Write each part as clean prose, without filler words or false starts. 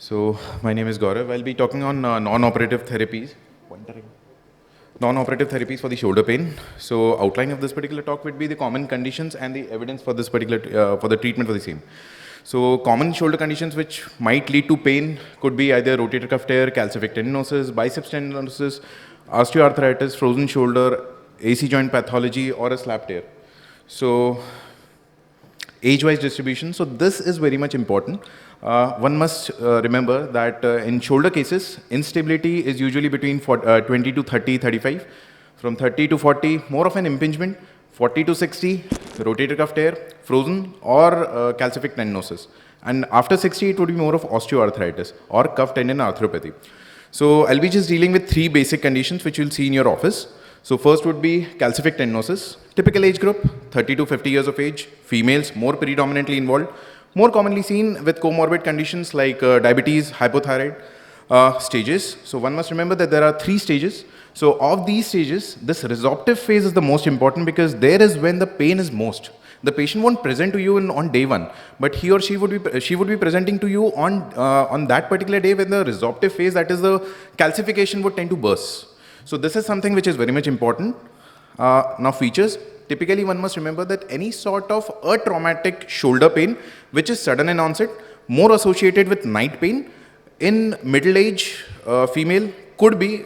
So, my name is Gaurav. I'll be talking on non-operative therapies. Non-operative therapies for the shoulder pain. So, outline of this particular talk would be the common conditions and the evidence for this particular for the treatment for the same. So, common shoulder conditions which might lead to pain could be either rotator cuff tear, calcific tendinosis, biceps tendinosis, osteoarthritis, frozen shoulder, AC joint pathology, or a slap tear. So, age-wise distribution. So this is very much important. One must remember that in shoulder cases, instability is usually between 20 to 30, 35. From 30 to 40, more of an impingement. 40 to 60, rotator cuff tear, frozen or calcific tendinosis. And after 60, it would be more of osteoarthritis or cuff tendon arthropathy. So I'll be just dealing with three basic conditions which you'll see in your office. So first would be calcific tendinosis. Typical age group, 30 to 50 years of age, females more predominantly involved, more commonly seen with comorbid conditions like diabetes, hypothyroid stages. So one must remember that there are three stages. So of these stages, this resorptive phase is the most important because there is when the pain is most. The patient won't present to you on day one, but he or she would be presenting to you on that particular day when the resorptive phase, that is the calcification, would tend to burst. So this is something which is very much important. Now features, typically one must remember that any sort of a traumatic shoulder pain which is sudden in onset, more associated with night pain, in middle age female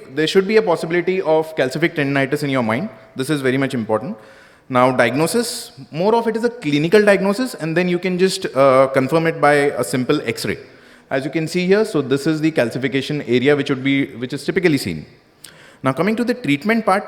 there should be a possibility of calcific tendinitis in your mind. This is very much important. Now diagnosis, more of it is a clinical diagnosis and then you can just confirm it by a simple X-ray. As you can see here, so this is the calcification area which is typically seen. Now coming to the treatment part,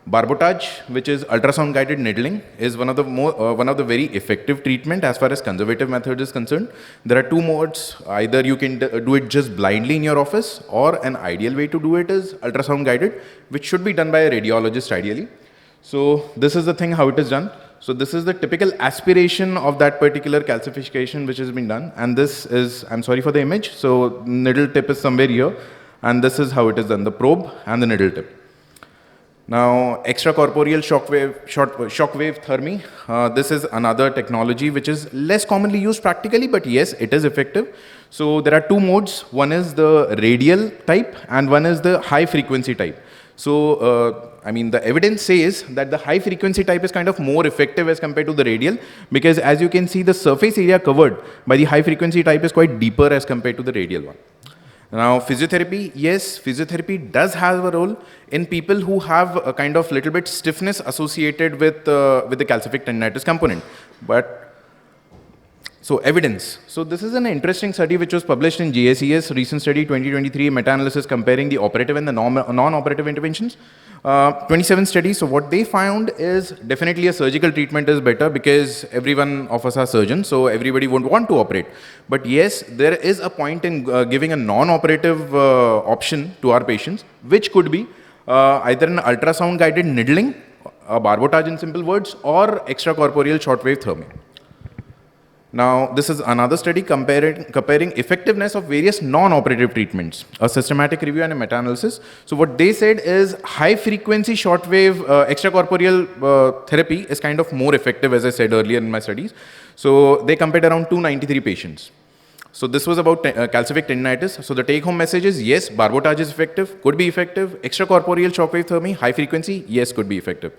barbotage, which is ultrasound guided needling, is one of the very effective treatment as far as conservative method is concerned. There are two modes. Either you can do it just blindly in your office, or an ideal way to do it is ultrasound guided, which should be done by a radiologist ideally. So this is the thing how it is done. So this is the typical aspiration of that particular calcification which has been done, and this is, I'm sorry for the image, so needle tip is somewhere here. And this is how it is done, the probe and the needle tip. Now, extracorporeal shockwave therapy. This is another technology which is less commonly used practically, but yes, it is effective. So there are two modes. One is the radial type and one is the high frequency type. So, the evidence says that the high frequency type is kind of more effective as compared to the radial, because as you can see, the surface area covered by the high frequency type is quite deeper as compared to the radial one. Now, physiotherapy, yes, physiotherapy does have a role in people who have a kind of little bit stiffness associated with the calcific tendinitis component. So evidence. So this is an interesting study which was published in JSES, recent study 2023, meta-analysis comparing the operative and the non-operative interventions. 27 studies. So what they found is definitely a surgical treatment is better because everyone of us are surgeons, so everybody won't want to operate. But yes, there is a point in giving a non-operative option to our patients, which could be either an ultrasound guided needling, a barbotage in simple words, or extracorporeal shortwave therapy. Now, this is another study comparing effectiveness of various non-operative treatments, a systematic review and a meta-analysis. So what they said is high-frequency shortwave extracorporeal therapy is kind of more effective, as I said earlier in my studies. So they compared around 293 patients. So this was about calcific tendinitis. So the take-home message is, yes, barbotage is effective, could be effective. Extracorporeal shockwave therapy, high-frequency, yes, could be effective.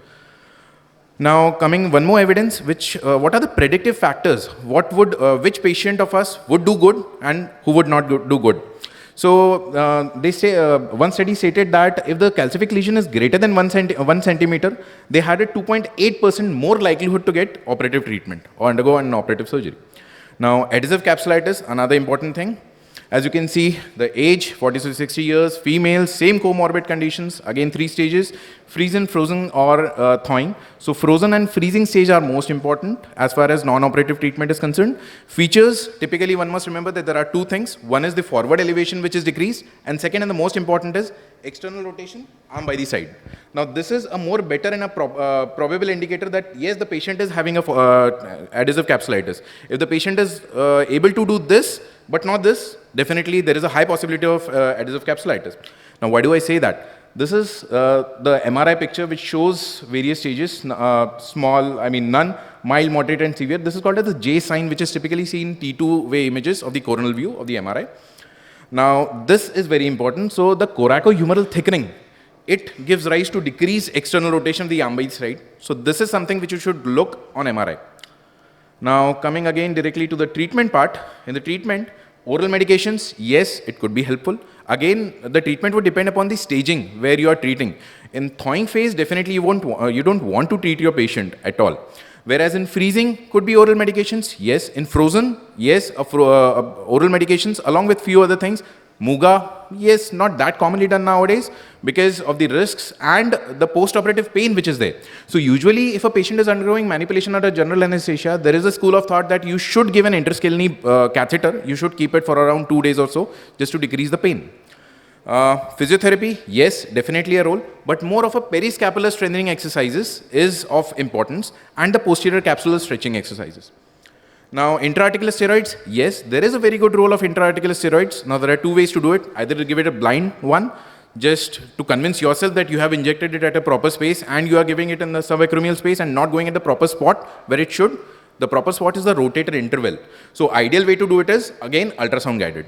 Now, coming one more evidence, what are the predictive factors? Which patient of us would do good and who would not do good? So they say one study stated that if the calcific lesion is greater than 1 centimeter, they had a 2.8% more likelihood to get operative treatment or undergo an operative surgery. Now, adhesive capsulitis, another important thing. As you can see, the age, 40 to 60 years, females, same comorbid conditions, again 3 stages, freezing, frozen or thawing. So frozen and freezing stage are most important as far as non-operative treatment is concerned. Features, typically one must remember that there are two things. One is the forward elevation which is decreased, and second and the most important is external rotation, arm by the side. Now this is a more better and a probable indicator that yes, the patient is having a adhesive capsulitis. If the patient is able to do this, but not this, definitely there is a high possibility of adhesive capsulitis. Now why do I say that? This is the MRI picture which shows various stages, none, mild, moderate and severe. This is called as the J sign, which is typically seen in T2-way images of the coronal view of the MRI. Now, this is very important. So the coracohumeral thickening, it gives rise to decreased external rotation of the arm base, right? So this is something which you should look on MRI. Now, coming again directly to the treatment part. In the treatment, oral medications, yes, it could be helpful. Again, the treatment would depend upon the staging where you are treating. In thawing phase, definitely you don't want to treat your patient at all. Whereas in freezing, could be oral medications, yes. In frozen, yes, oral medications along with few other things. Muga, yes, not that commonly done nowadays because of the risks and the post-operative pain which is there. So usually if a patient is undergoing manipulation under general anesthesia, there is a school of thought that you should give an interscalene catheter. You should keep it for around 2 days or so just to decrease the pain. Physiotherapy, yes, definitely a role, but more of a periscapular strengthening exercises is of importance and the posterior capsular stretching exercises. Now, intra-articular steroids, yes, there is a very good role of intra-articular steroids. Now, there are 2 ways to do it. Either to give it a blind one, just to convince yourself that you have injected it at a proper space and you are giving it in the subacromial space and not going at the proper spot where it should. The proper spot is the rotator interval. So, ideal way to do it is, again, ultrasound guided.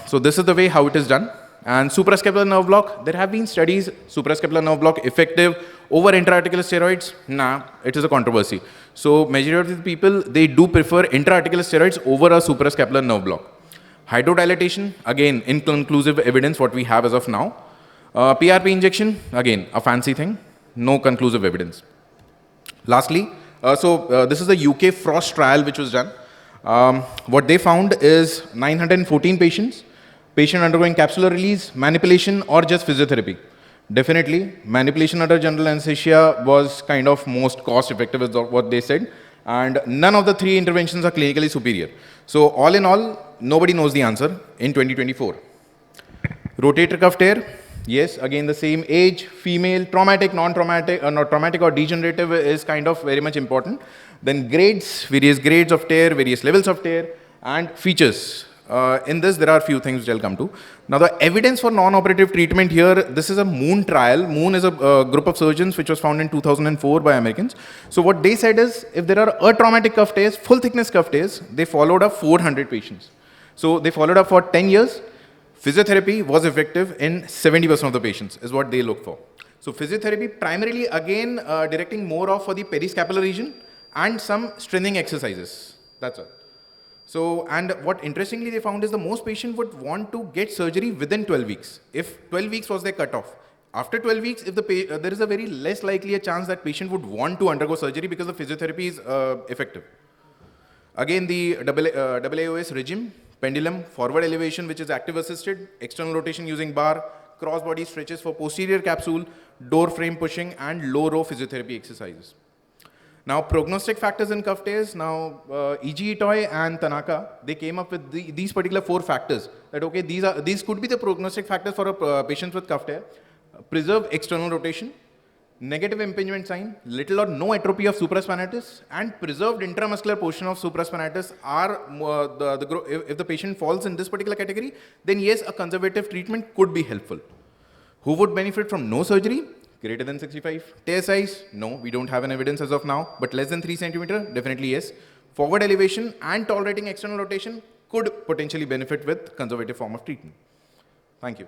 So, this is the way how it is done. And suprascapular nerve block, there have been studies, suprascapular nerve block effective over intra-articular steroids. Nah, it is a controversy. So majority of the people, they do prefer intra-articular steroids over a suprascapular nerve block. Hydrodilatation, again, inconclusive evidence what we have as of now. PRP injection, again, a fancy thing, no conclusive evidence. Lastly, this is the UK Frost trial which was done. What they found is 914 patients. Patient undergoing capsular release, manipulation, or just physiotherapy. Definitely, manipulation under general anesthesia was kind of most cost effective is what they said. And none of the 3 interventions are clinically superior. So all in all, nobody knows the answer in 2024. Rotator cuff tear, yes, again the same age, female, traumatic, non-traumatic, not traumatic or degenerative is kind of very much important. Then grades, various grades of tear, various levels of tear, and features. In this, there are a few things which I'll come to. Now, the evidence for non-operative treatment here, this is a Moon trial. Moon is a group of surgeons which was founded in 2004 by Americans. So what they said is, if there are traumatic cuff tears, full thickness cuff tears, they followed up 400 patients. So they followed up for 10 years. Physiotherapy was effective in 70% of the patients, is what they look for. So physiotherapy primarily, again, directing more of for the periscapular region and some strengthening exercises. That's all. So, and what interestingly they found is the most patient would want to get surgery within 12 weeks. If 12 weeks was their cutoff. After 12 weeks, if there is a very less likely a chance that patient would want to undergo surgery because the physiotherapy is effective. Again, the AAOS regime, pendulum, forward elevation, which is active assisted, external rotation using bar, cross body stretches for posterior capsule, door frame pushing, and low row physiotherapy exercises. Now, prognostic factors in cuff tears. Now, E.G. Itoy and Tanaka, they came up with these particular 4 factors. That okay, these could be the prognostic factors for a patient with cuff tear. Preserve external rotation, negative impingement sign, little or no atrophy of supraspinatus, and preserved intramuscular portion of supraspinatus are if the patient falls in this particular category, then yes, a conservative treatment could be helpful. Who would benefit from no surgery? Greater than 65. Tear size? No, we don't have an evidence as of now, but less than 3 centimeter? Definitely yes. Forward elevation and tolerating external rotation could potentially benefit with conservative form of treatment. Thank you.